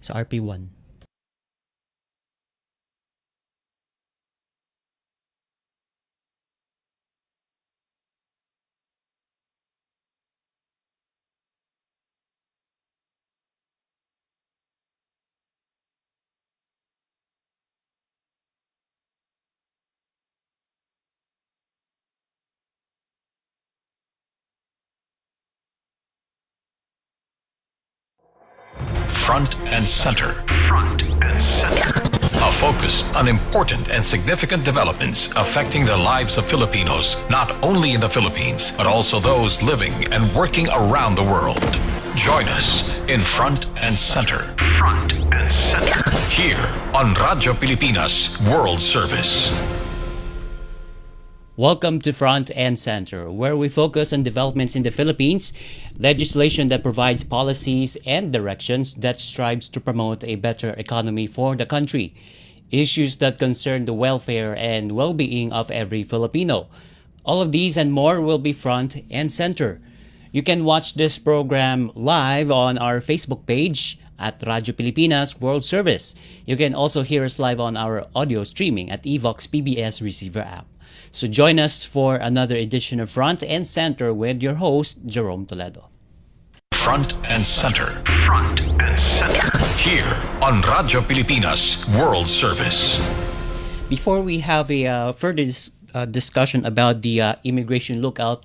sa RP1. Front and Center. Front and Center. A focus on important and significant developments affecting the lives of Filipinos, not only in the Philippines, but also those living and working around the world. Join us in Front and Center. Front and Center. Here on Radyo Pilipinas World Service. Welcome to Front and Center, where we focus on developments in the Philippines, legislation that provides policies and directions that strives to promote a better economy for the country, issues that concern the welfare and well-being of every Filipino. All of these and more will be Front and Center. You can watch this program live on our Facebook page at Radyo Pilipinas World Service. You can also hear us live on our audio streaming at Evox PBS Receiver app. So join us for another edition of Front and Center with your host, Jerome Toledo. Front and Center. Front and Center. Here on Radyo Pilipinas World Service. Before we have a further discussion about the immigration lookout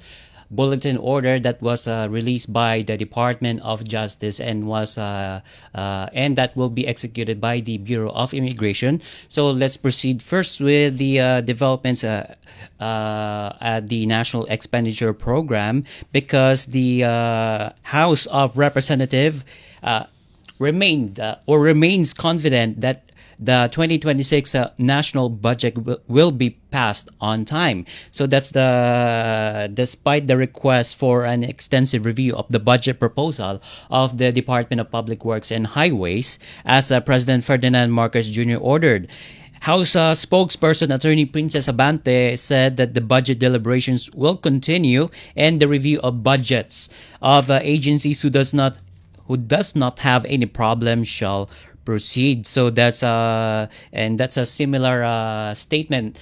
bulletin order that was released by the Department of Justice and that will be executed by the Bureau of Immigration. So let's proceed first with the developments at the National Expenditure Program, because the House of Representatives remains confident that the 2026 national budget will be passed on time. So that's despite the request for an extensive review of the budget proposal of the Department of Public Works and Highways, as President Ferdinand Marcos Jr. ordered. House spokesperson Attorney Princess Abante said that the budget deliberations will continue, and the review of budgets of agencies who does not have any problem shall proceed. So that's a similar statement,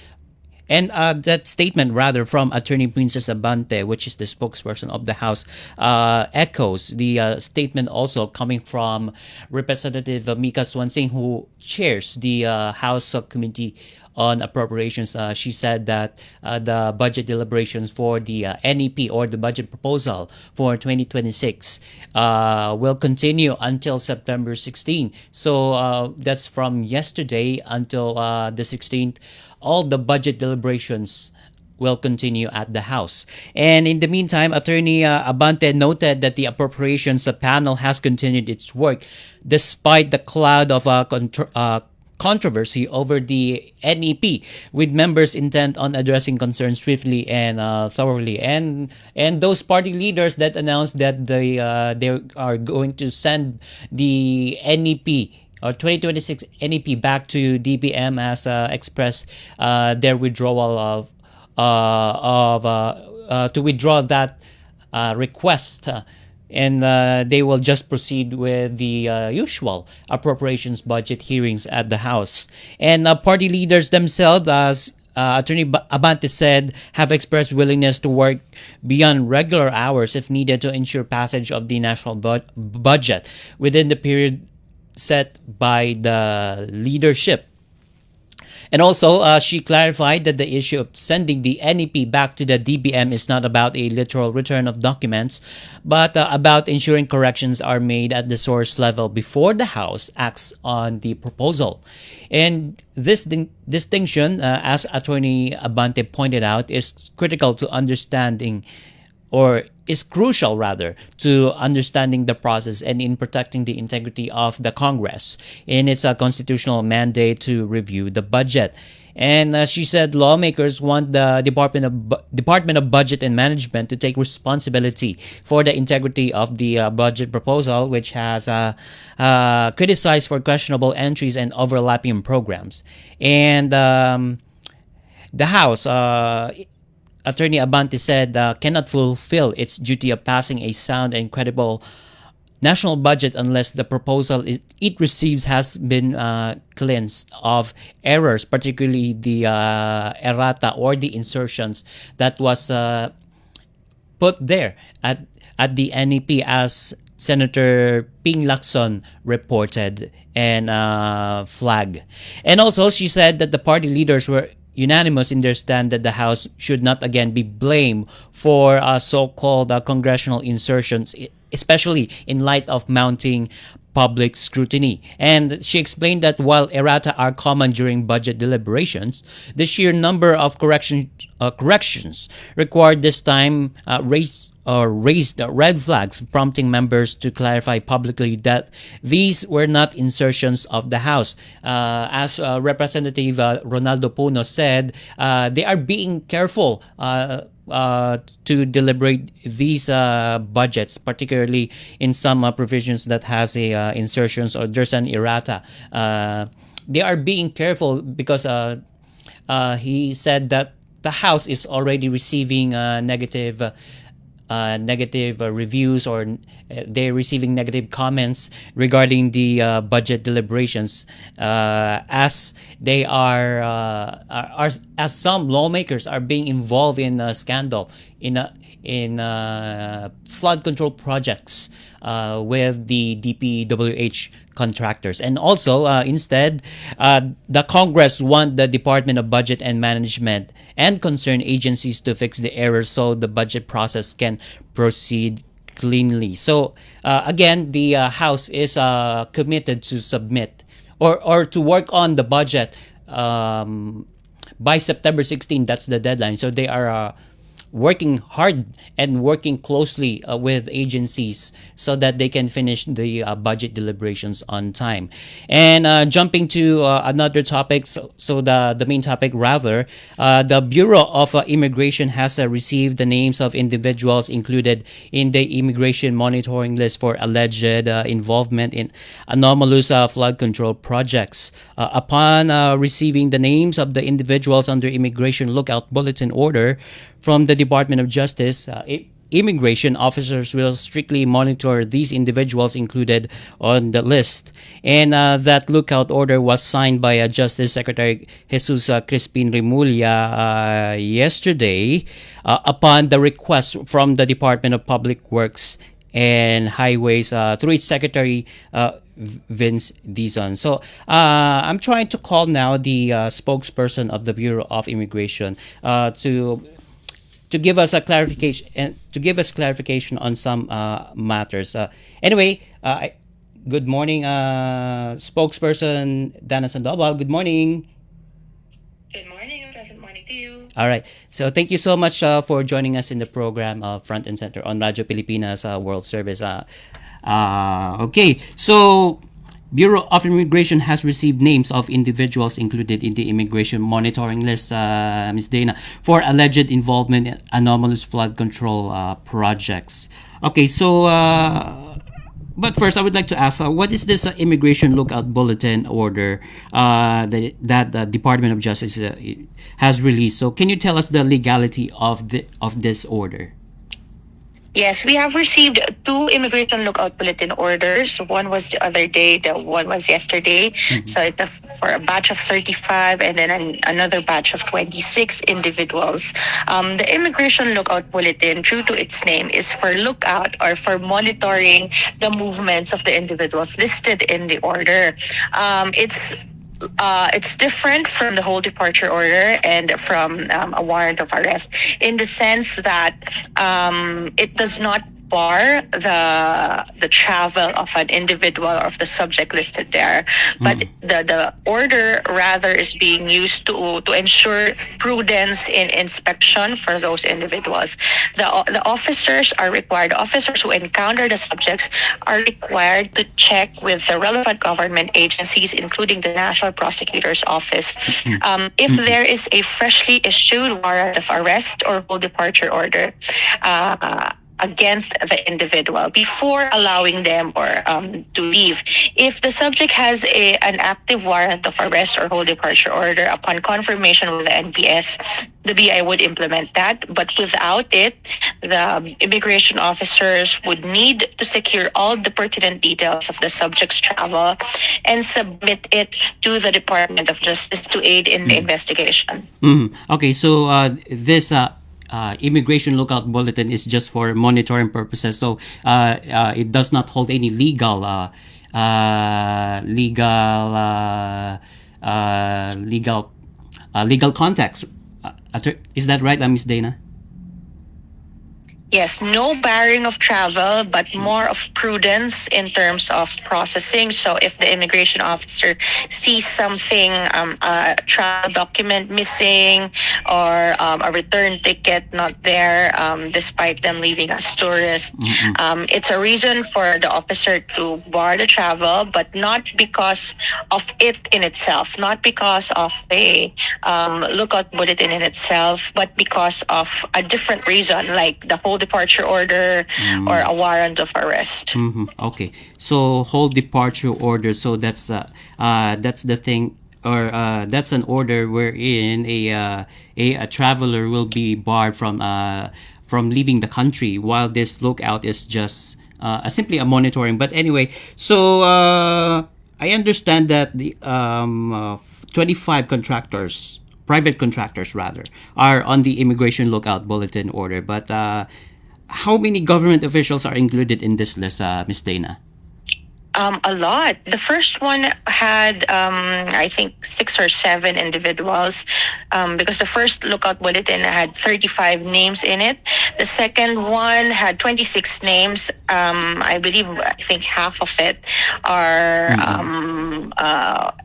and that statement rather from Attorney Princess Abante, which is the spokesperson of the House, echoes the statement also coming from Representative Mika Swansing, who chairs the House Committee on Appropriations. She said that the budget deliberations for the NEP, or the budget proposal for 2026, will continue until September 16. So that's from yesterday until the 16th. All the budget deliberations will continue at the House. And in the meantime, Attorney Abante noted that the appropriations panel has continued its work despite the cloud of controversy over the NEP, with members intent on addressing concerns swiftly and thoroughly. And those party leaders that announced that they are going to send the NEP, or 2026 NEP, back to DBM, as expressed their withdrawal to withdraw that request. And they will just proceed with the usual appropriations budget hearings at the House. And party leaders themselves, as Attorney Abante said, have expressed willingness to work beyond regular hours if needed to ensure passage of the national budget within the period set by the leadership. And also, she clarified that the issue of sending the NEP back to the DBM is not about a literal return of documents, but about ensuring corrections are made at the source level before the House acts on the proposal. And this distinction, as Attorney Abante pointed out, is critical to understanding, or is crucial rather, to understanding the process and in protecting the integrity of the Congress in its constitutional mandate to review the budget. And she said lawmakers want the Department of Budget and Management to take responsibility for the integrity of the budget proposal, which has criticized for questionable entries and overlapping programs. And the House, Attorney Abante said, cannot fulfill its duty of passing a sound and credible national budget unless the proposal it receives has been cleansed of errors, particularly the errata or the insertions that was put there at the NEP, as Senator Ping Lacson reported and flagged. And also, she said that the party leaders were unanimous in their stand that the House should not again be blamed for so-called congressional insertions, especially in light of mounting public scrutiny. And she explained that while errata are common during budget deliberations, the sheer number of corrections required this time raised red flags, prompting members to clarify publicly that these were not insertions of the House. As Representative Ronaldo Puno said, they are being careful to deliberate these budgets, particularly in some provisions that has a insertions or there's an errata. They are being careful because he said that the House is already receiving negative reviews, or they're receiving negative comments regarding the budget deliberations, as they are as some lawmakers are being involved in a scandal in flood control projects with the DPWH contractors. And also, instead, the Congress want the Department of Budget and Management and concerned agencies to fix the errors so the budget process can proceed cleanly. So, again, the House is committed to submit or to work on the budget by September 16. That's the deadline. So they are working hard and working closely with agencies so that they can finish the budget deliberations on time. And jumping to another topic, so the main topic rather, the Bureau of Immigration has received the names of individuals included in the immigration monitoring list for alleged involvement in anomalous flood control projects. Upon receiving the names of the individuals under Immigration Lookout Bulletin Order from the Department of Justice, immigration officers will strictly monitor these individuals included on the list. And that lookout order was signed by Justice Secretary Jesus Crispin Remulla yesterday upon the request from the Department of Public Works and Highways through its Secretary Vince Dizon. So I'm trying to call now the spokesperson of the Bureau of Immigration to give us a clarification and to give us clarification on some matters. Anyway, good morning, spokesperson Dana Sandoval. Good morning. Good morning. Pleasant morning to you. All right. So thank you so much for joining us in the program Front and Center on Radio Pilipinas World Service. Okay. So Bureau of Immigration has received names of individuals included in the immigration monitoring list, Ms. Dana, for alleged involvement in anomalous flood control projects. Okay, so, but first I would like to ask, what is this Immigration Lookout Bulletin Order that the Department of Justice has released? So can you tell us the legality of this order? Yes, we have received 2 immigration lookout bulletin orders. One was the other day, the one was yesterday. Mm-hmm. So it's for a batch of 35 and then another batch of 26 individuals. The immigration lookout bulletin, true to its name, is for lookout or for monitoring the movements of the individuals listed in the order. It's different from the whole departure order and from a warrant of arrest in the sense that it does not bar the travel of an individual or of the subject listed there, but the order rather is being used to ensure prudence in inspection for those individuals. The officers are required. Officers who encounter the subjects are required to check with the relevant government agencies, including the National Prosecutor's Office, if there is a freshly issued warrant of arrest or whole departure order. against the individual before allowing them or to leave. If the subject has an active warrant of arrest or whole departure order upon confirmation with the NPS, the BI would implement that. But without it, the immigration officers would need to secure all the pertinent details of the subject's travel and submit it to the Department of Justice to aid in the investigation. Okay, so this immigration lookout bulletin is just for monitoring purposes. So it does not hold any legal context. Is that right, Miss Dana? Yes, no barring of travel, but more of prudence in terms of processing. So if the immigration officer sees something, a travel document missing or a return ticket not there, despite them leaving as tourists, it's a reason for the officer to bar the travel, but not because of it in itself, not because of a lookout bulletin in itself, but because of a different reason, like the whole departure order or a warrant of arrest. Okay, so whole departure order. So that's the thing, or that's an order wherein a traveler will be barred from leaving the country, while this lookout is just simply a monitoring. But anyway, so I understand that the 25 contractors, private contractors rather, are on the immigration lookout bulletin order. But how many government officials are included in this list, Ms. Dana? A lot. The first one had, I think, 6 or 7 individuals, because the first lookout bulletin had 35 names in it. The second one had 26 names. I think half of it are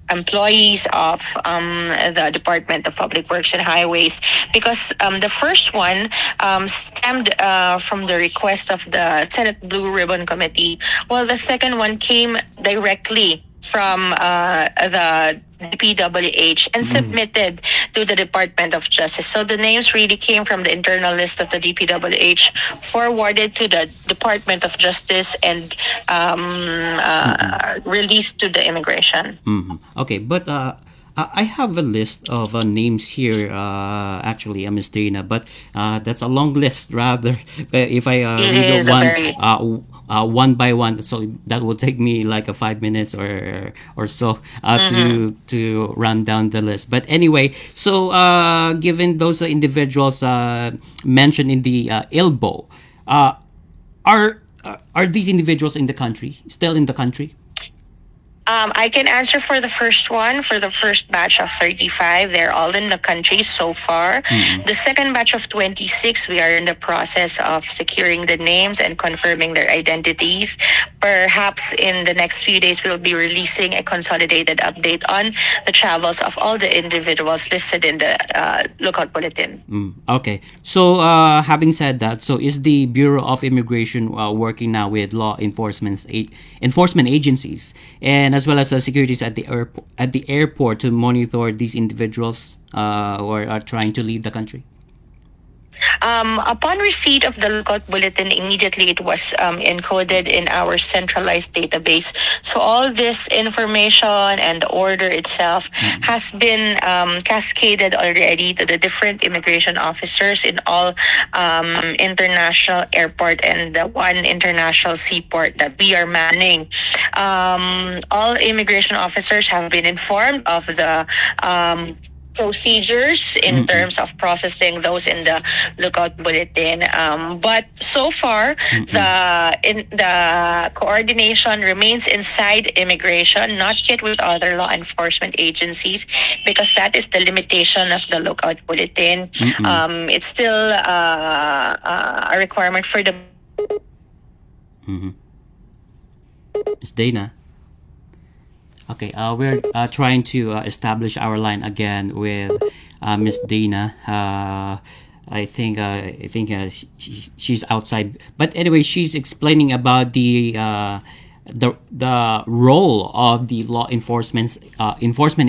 employees of the Department of Public Works and Highways, because the first one stemmed from the request of the Senate Blue Ribbon Committee, while the second one came directly from the DPWH and submitted to the Department of Justice. So the names really came from the internal list of the DPWH, forwarded to the Department of Justice, and released to the immigration. Okay, but I have a list of names here, actually, Ms. Dana, but that's a long list, rather. If I read it one by one, so that will take me like 5 minutes or so to run down the list. But anyway, so given those individuals mentioned in the ILBO, are these individuals in the country, still in the country? I can answer for the first one. For the first batch of 35, they're all in the country so far. The second batch of 26, we are in the process of securing the names and confirming their identities. Perhaps in the next few days, we'll be releasing a consolidated update on the travels of all the individuals listed in the lookout bulletin. Okay. So having said that, so is the Bureau of Immigration working now with law enforcement agencies, and as well as securities at the airport to monitor these individuals who are trying to leave the country? Upon receipt of the lookout bulletin, immediately it was encoded in our centralized database. So all this information and the order itself has been cascaded already to the different immigration officers in all international airport and the one international seaport that we are manning. All immigration officers have been informed of the procedures in terms of processing those in the lookout bulletin. But so far, the coordination remains inside immigration, not yet with other law enforcement agencies, because that is the limitation of the lookout bulletin. It's still a requirement for the... Ms. Dana? Okay, we're trying to establish our line again with Miss Dana. I think she's outside, but anyway, she's explaining about the role of the law enforcement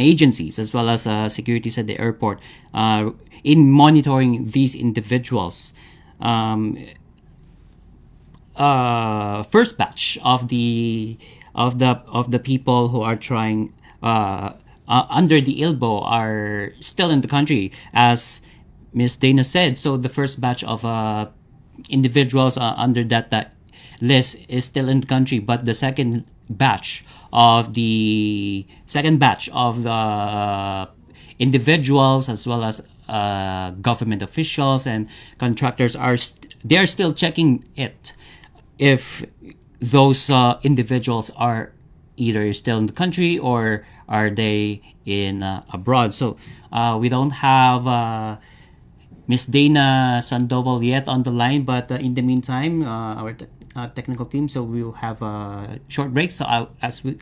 agencies as well as securities at the airport in monitoring these individuals. first batch of the people who are trying under the ILBO are still in the country, as Miss Dana said. So the first batch of individuals under that list is still in the country, but the second batch of the individuals, as well as government officials and contractors, they are still checking it if those individuals are either still in the country or are they in abroad. So we don't have Miss Dana Sandoval yet on the line, but in the meantime, our technical team, so we'll have a short break. So as we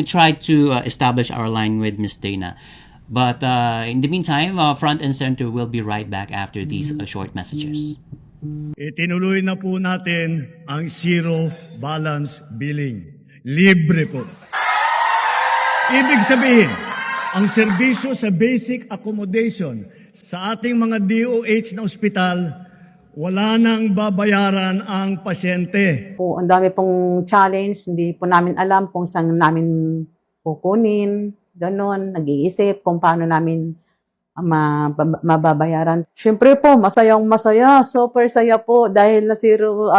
try to establish our line with Miss Dana. But in the meantime, Front and Center will be right back after these short messages. Itinuloy na po natin ang zero balance billing. Libre po. Ibig sabihin, ang serbisyo sa basic accommodation sa ating mga DOH na ospital, wala nang babayaran ang pasyente. Po, ang dami pong challenge, hindi po namin alam kung saan namin kukunin, ganon, nag-iisip kung paano namin mababayaran. Siyempre po, masayang-masaya, super saya po dahil na zero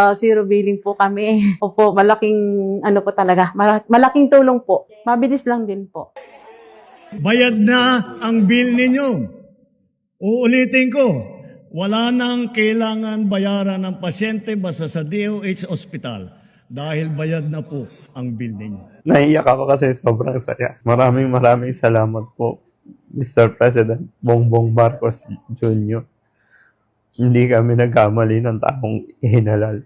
billing po kami. Opo, malaking po talaga, malaking tulong po. Mabilis lang din po. Bayad na ang bill ninyo. Uulitin ko, wala nang kailangan bayaran ng pasyente basta sa DOH Hospital dahil bayad na po ang bill ninyo. Naiyak ako kasi sobrang saya. Maraming salamat po, Mr. President Bongbong Marcos Jr. Hindi kami nagkamali ng taong ihinalal.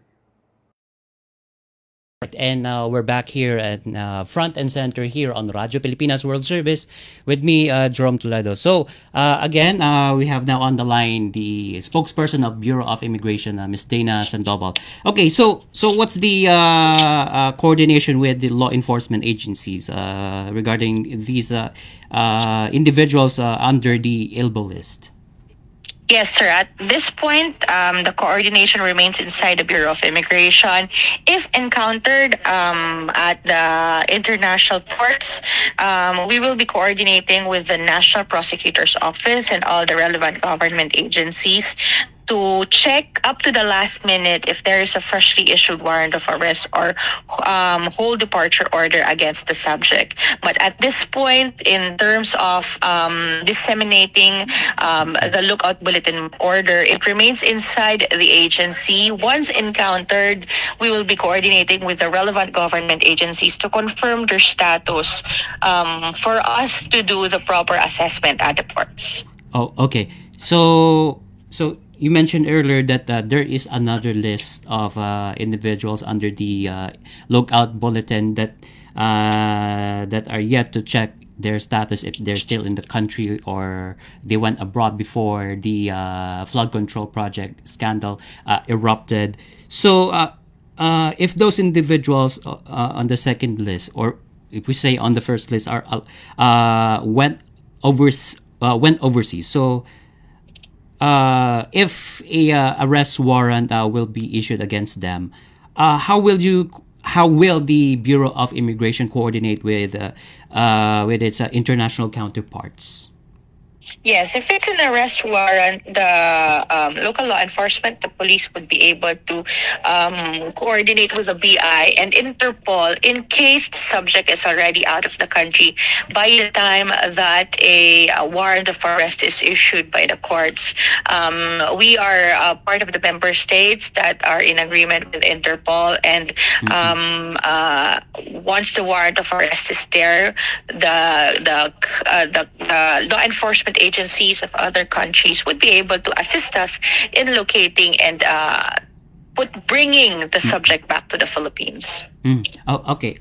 And we're back here at Front and Center here on Radyo Pilipinas World Service with me, Jerome Toledo. So again, we have now on the line the spokesperson of Bureau of Immigration, Ms. Dana Sandoval. Okay, so what's the coordination with the law enforcement agencies regarding these individuals under the ILBO list? Yes, sir. At this point, the coordination remains inside the Bureau of Immigration. If encountered at the international ports, we will be coordinating with the National Prosecutor's Office and all the relevant government agencies to check up to the last minute if there is a freshly issued warrant of arrest or whole departure order against the subject. But at this point, in terms of disseminating the lookout bulletin order, it remains inside the agency. Once encountered, we will be coordinating with the relevant government agencies to confirm their status for us to do the proper assessment at the ports. Oh, okay. So you mentioned earlier that there is another list of individuals under the lookout bulletin that are yet to check their status if they're still in the country or they went abroad before the flood control project scandal erupted. So if those individuals on the second list, or if we say on the first list, are went overseas, so if a arrest warrant will be issued against them, how will the Bureau of Immigration coordinate with its international counterparts? Yes, if it's an arrest warrant, the local law enforcement, the police would be able to coordinate with the BI and Interpol in case the subject is already out of the country by the time that a warrant of arrest is issued by the courts. We are part of the member states that are in agreement with Interpol, and once the warrant of arrest is there, the law enforcement agencies of other countries would be able to assist us in locating and bringing the subject back to the Philippines. Oh, okay.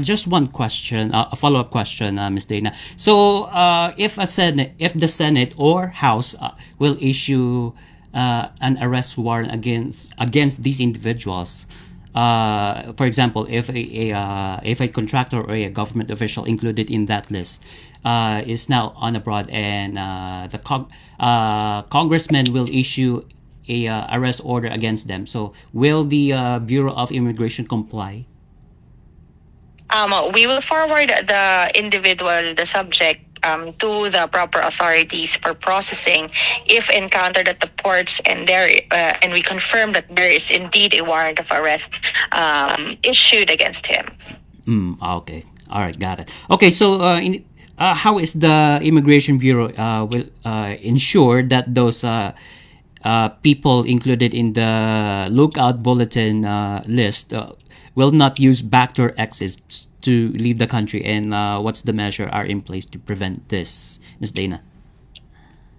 Just one question, a follow-up question, Ms. Dana. So, if the Senate or House will issue an arrest warrant against these individuals, for example, if a contractor or a government official included in that list is now on abroad, and the congressman will issue a arrest order against them. So will the Bureau of Immigration comply? We will forward the individual, the subject, to the proper authorities for processing if encountered at the ports, and and we confirm that there is indeed a warrant of arrest issued against him. Okay. All right. Got it. Okay. So, how is the Immigration Bureau will ensure that those people included in the lookout bulletin list will not use backdoor exits to leave the country, and what's the measure are in place to prevent this, Ms. Dana?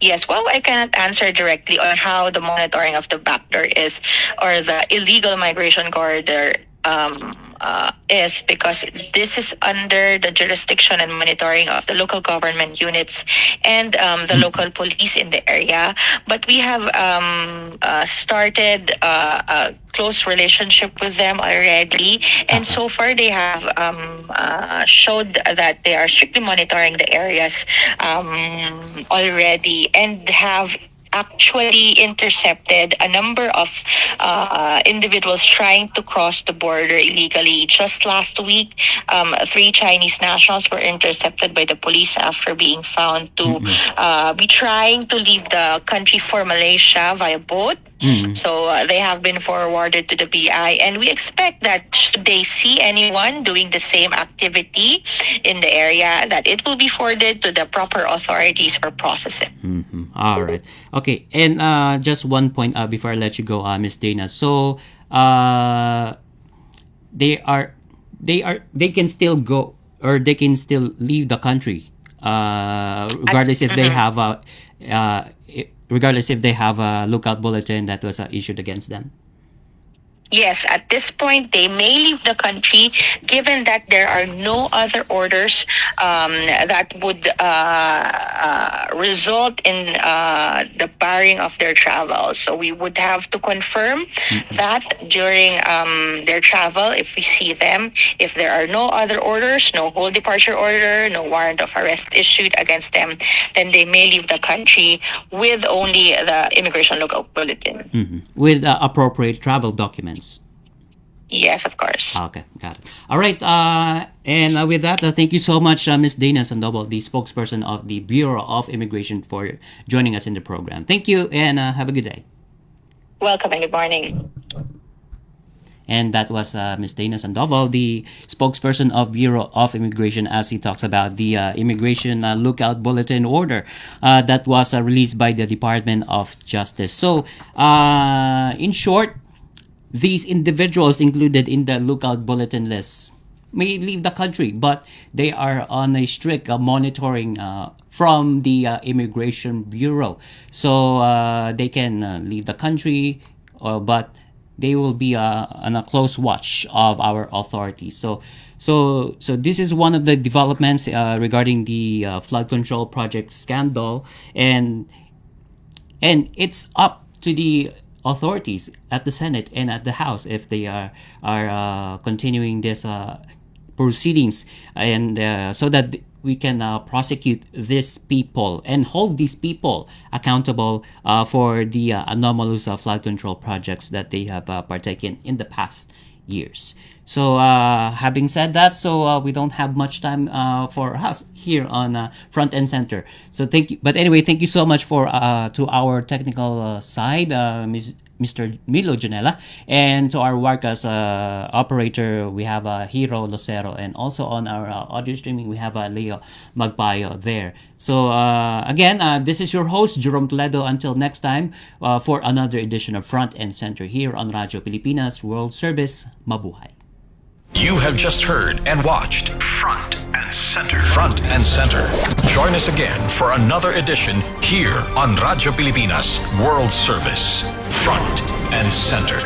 Yes, well, I cannot answer directly on how the monitoring of the backdoor is, or the illegal migration corridor is, because this is under the jurisdiction and monitoring of the local government units and the local police in the area. But we have started a close relationship with them already, and so far they have showed that they are strictly monitoring the areas already, and have actually intercepted a number of individuals trying to cross the border illegally. Just last week, 3 Chinese nationals were intercepted by the police after being found to be trying to leave the country for Malaysia via boat. So they have been forwarded to the BI, and we expect that should they see anyone doing the same activity in the area, that it will be forwarded to the proper authorities for processing. All right. Okay. And just one point before I let you go, Ms. Dana. So they can still go, or they can still leave the country, regardless if they have regardless if they have a lookout bulletin that was issued against them. Yes, at this point, they may leave the country, given that there are no other orders that would result in the barring of their travel. So we would have to confirm that during their travel, if we see them. If there are no other orders, no whole departure order, no warrant of arrest issued against them, then they may leave the country with only the immigration lookout bulletin. With appropriate travel documents. Yes, of course. Okay, got it. All right, and with that, thank you so much, Ms. Dana Sandoval, the spokesperson of the Bureau of Immigration, for joining us in the program. Thank you, and have a good day. Welcome and good morning. And that was Ms. Dana Sandoval, the spokesperson of Bureau of Immigration, as he talks about the Immigration Lookout Bulletin Order that was released by the Department of Justice. So, in short, these individuals included in the lookout bulletin list may leave the country, but they are on a strict monitoring from the Immigration Bureau. So they can leave the country, but they will be on a close watch of our authorities. So this is one of the developments regarding the flood control project scandal, and it's up to the authorities at the Senate and at the House if they are continuing this proceedings, and so that we can prosecute these people and hold these people accountable for the anomalous flood control projects that they have partaken in the past years. So having said that, so we don't have much time for us here on Front and Center. So thank you. But anyway, thank you so much for to our technical side, Mr. Milo Janela, and to our Warcas operator, we have Hiro Lucero, and also on our audio streaming, we have Leo Magpayo there. So again, this is your host, Jerome Toledo. Until next time, for another edition of Front and Center here on Radyo Pilipinas World Service. Mabuhay. You have just heard and watched Front and Center. Front and Center. Join us again for another edition here on Radyo Pilipinas World Service. Front and Center.